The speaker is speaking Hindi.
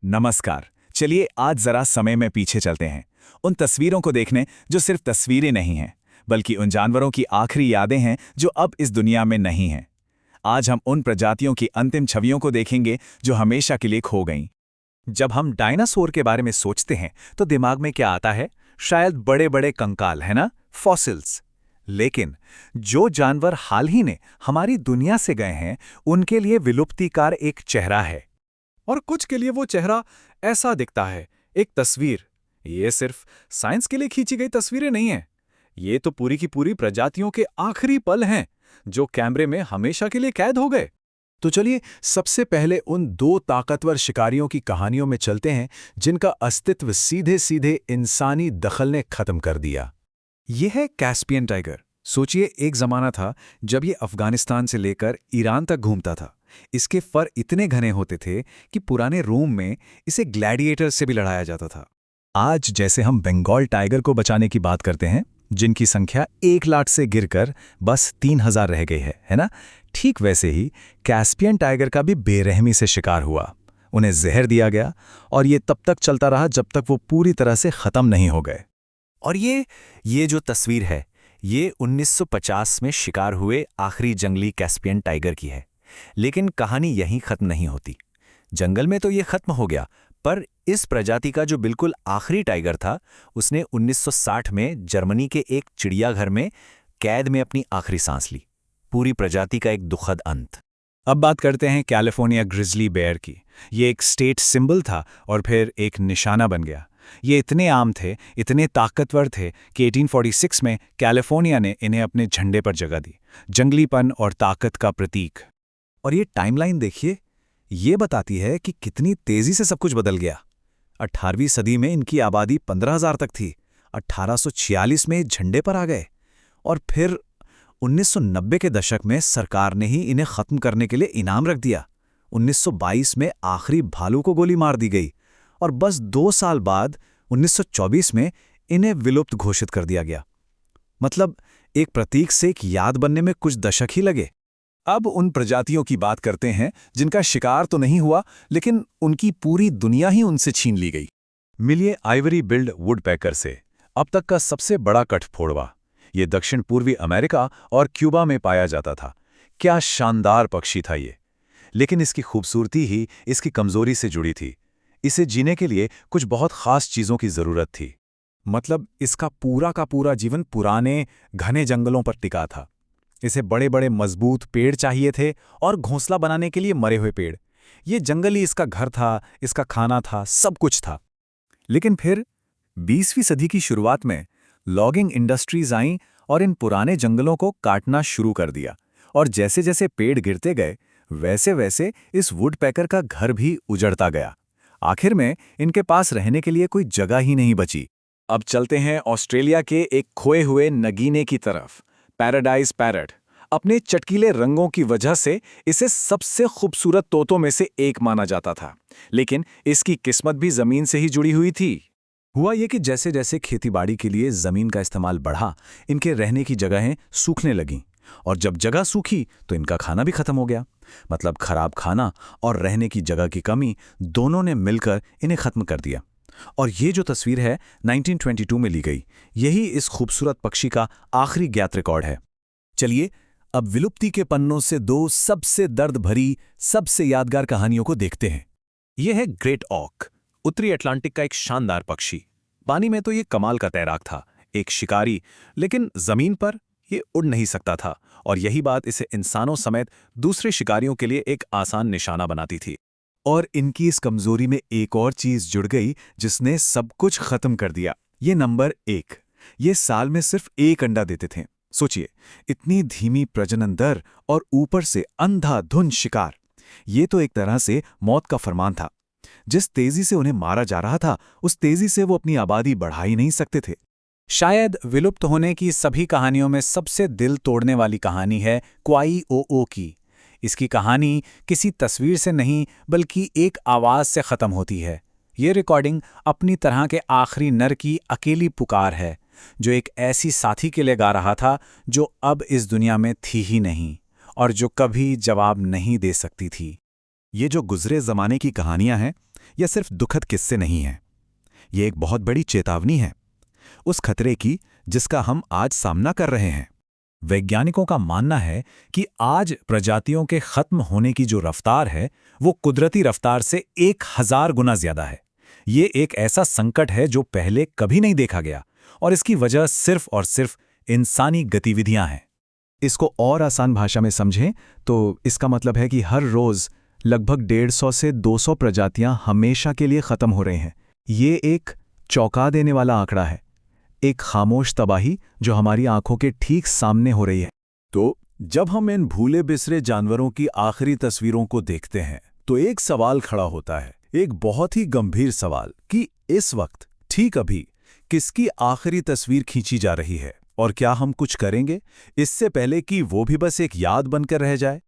नमस्कार। चलिए आज जरा समय में पीछे चलते हैं, उन तस्वीरों को देखने जो सिर्फ तस्वीरें नहीं हैं, बल्कि उन जानवरों की आखिरी यादें हैं जो अब इस दुनिया में नहीं हैं। आज हम उन प्रजातियों की अंतिम छवियों को देखेंगे जो हमेशा के लिए खो गईं। जब हम डायनासोर के बारे में सोचते हैं तो दिमाग में क्या आता है? शायद बड़े बड़े कंकाल, है ना, फॉसिल्स। लेकिन जो जानवर हाल ही में हमारी दुनिया से गए हैं, उनके लिए विलुप्तिकार एक चेहरा है। और कुछ के लिए वो चेहरा ऐसा दिखता है, एक तस्वीर। ये सिर्फ साइंस के लिए खींची गई तस्वीरें नहीं हैं। ये तो पूरी की पूरी प्रजातियों के आखिरी पल हैं जो कैमरे में हमेशा के लिए कैद हो गए। तो चलिए सबसे पहले उन दो ताकतवर शिकारियों की कहानियों में चलते हैं जिनका अस्तित्व सीधे सीधे इंसानी दखल ने खत्म कर दिया। यह है कैस्पियन टाइगर। सोचिए, एक जमाना था जब ये अफगानिस्तान से लेकर ईरान तक घूमता था। इसके फर इतने घने होते थे कि पुराने रोम में इसे ग्लैडिएटर से भी लड़ाया जाता था। आज जैसे हम बंगाल टाइगर को बचाने की बात करते हैं, जिनकी संख्या 1 लाख से गिरकर बस 3000 रह गई है ना? ठीक वैसे ही कैस्पियन टाइगर का भी बेरहमी से शिकार हुआ। उन्हें जहर दिया गया और ये तब तक चलता रहा जब तक वो पूरी तरह से खत्म नहीं हो गए। और ये जो तस्वीर है, ये 1950 में शिकार हुए आखिरी जंगली कैस्पियन टाइगर की है। लेकिन कहानी यहीं खत्म नहीं होती। जंगल में तो ये खत्म हो गया, पर इस प्रजाति का जो बिल्कुल आखिरी टाइगर था, उसने 1960 में जर्मनी के एक चिड़ियाघर में कैद में अपनी आखिरी सांस ली। पूरी प्रजाति का एक दुखद अंत। अब बात करते हैं कैलिफोर्निया ग्रिजली बेयर की। ये एक स्टेट सिंबल था और फिर एक निशाना बन गया। ये इतने आम थे, इतने ताकतवर थे कि 1846 में कैलिफोर्निया ने इन्हें अपने झंडे पर जगह दी, जंगलीपन और ताकत का प्रतीक। और ये टाइमलाइन देखिए, ये बताती है कि कितनी तेजी से सब कुछ बदल गया। 18वीं सदी में इनकी आबादी 15,000 तक थी। 1846 में झंडे पर आ गए और फिर 1990 के दशक में सरकार ने ही इन्हें खत्म करने के लिए इनाम रख दिया। 1922 में आखिरी भालू को गोली मार दी गई और बस 2 साल बाद 1924 में इन्हें विलुप्त घोषित कर दिया गया। मतलब एक प्रतीक से एक याद बनने में कुछ दशक ही लगे। अब उन प्रजातियों की बात करते हैं जिनका शिकार तो नहीं हुआ, लेकिन उनकी पूरी दुनिया ही उनसे छीन ली गई। मिलिए आइवरी बिल्ड वुडपेकर से, अब तक का सबसे बड़ा कठफोड़वा। ये दक्षिण पूर्वी अमेरिका और क्यूबा में पाया जाता था। क्या शानदार पक्षी था ये! लेकिन इसकी खूबसूरती ही इसकी कमजोरी से जुड़ी थी। इसे जीने के लिए कुछ बहुत खास चीजों की जरूरत थी। मतलब इसका पूरा का पूरा जीवन पुराने घने जंगलों पर टिका था। इसे बड़े बड़े मजबूत पेड़ चाहिए थे और घोंसला बनाने के लिए मरे हुए पेड़। ये जंगल ही इसका घर था, इसका खाना था, सब कुछ था। लेकिन फिर 20वीं सदी की शुरुआत में लॉगिंग इंडस्ट्रीज आईं और इन पुराने जंगलों को काटना शुरू कर दिया। और जैसे जैसे पेड़ गिरते गए, वैसे वैसे इस वुडपेकर का घर भी उजड़ता गया। आखिर में इनके पास रहने के लिए कोई जगह ही नहीं बची। अब चलते हैं ऑस्ट्रेलिया के एक खोए हुए नगीने की तरफ, पैराडाइज पैरट। अपने चटकीले रंगों की वजह से इसे सबसे खूबसूरत तोतों में से एक माना जाता था। लेकिन इसकी किस्मत भी जमीन से ही जुड़ी हुई थी। हुआ ये कि जैसे जैसे खेतीबाड़ी के लिए जमीन का इस्तेमाल बढ़ा, इनके रहने की जगहें सूखने लगीं। और जब जगह सूखी तो इनका खाना भी खत्म हो गया। मतलब खराब खाना और रहने की जगह की कमी दोनों ने मिलकर इन्हें खत्म कर दिया। और ये जो तस्वीर है 1922 में ली गई, यही इस खूबसूरत पक्षी का आखिरी ज्ञात रिकॉर्ड है। चलिए अब विलुप्ति के पन्नों से दो सबसे दर्द भरी, सबसे यादगार कहानियों को देखते हैं। यह है ग्रेट ऑक, उत्तरी अटलांटिक का एक शानदार पक्षी। पानी में तो ये कमाल का तैराक था, एक शिकारी, लेकिन जमीन पर ये उड़ नहीं सकता था। और यही बात इसे इंसानों समेत दूसरे शिकारियों के लिए एक आसान निशाना बनाती थी। और इनकी इस कमजोरी में एक और चीज जुड़ गई जिसने सब कुछ खत्म कर दिया। ये नंबर 1। ये साल में सिर्फ 1 अंडा देते थे। सोचिए, इतनी धीमी प्रजनन दर और ऊपर से अंधाधुंध शिकार। ये तो एक तरह से मौत का फरमान था। जिस तेजी से उन्हें मारा जा रहा था, उस तेजी से वो अपनी आबादी बढ़ा ही नहीं सकते थे। शायद विलुप्त होने की सभी कहानियों में सबसे दिल तोड़ने वाली कहानी है क्वाई-ओ-ओ की। इसकी कहानी किसी तस्वीर से नहीं, बल्कि एक आवाज से खत्म होती है। ये रिकॉर्डिंग अपनी तरह के आखिरी नर की अकेली पुकार है, जो एक ऐसी साथी के लिए गा रहा था जो अब इस दुनिया में थी ही नहीं और जो कभी जवाब नहीं दे सकती थी। ये जो गुजरे जमाने की कहानियां हैं, या सिर्फ दुखद किस्से नहीं हैं। ये एक बहुत बड़ी चेतावनी है, उस खतरे की जिसका हम आज सामना कर रहे हैं। वैज्ञानिकों का मानना है कि आज प्रजातियों के खत्म होने की जो रफ्तार है वो कुदरती रफ्तार से 1000 गुना ज्यादा है। ये एक ऐसा संकट है जो पहले कभी नहीं देखा गया, और इसकी वजह सिर्फ और सिर्फ इंसानी गतिविधियां हैं। इसको और आसान भाषा में समझें तो इसका मतलब है कि हर रोज लगभग 150 से 200 प्रजातियां हमेशा के लिए खत्म हो रही हैं। ये एक चौंका देने वाला आंकड़ा है, एक खामोश तबाही जो हमारी आंखों के ठीक सामने हो रही है। तो जब हम इन भूले बिसरे जानवरों की आखिरी तस्वीरों को देखते हैं तो एक सवाल खड़ा होता है, एक बहुत ही गंभीर सवाल कि इस वक्त ठीक अभी किसकी आखिरी तस्वीर खींची जा रही है, और क्या हम कुछ करेंगे इससे पहले कि वो भी बस एक याद बनकर रह जाए।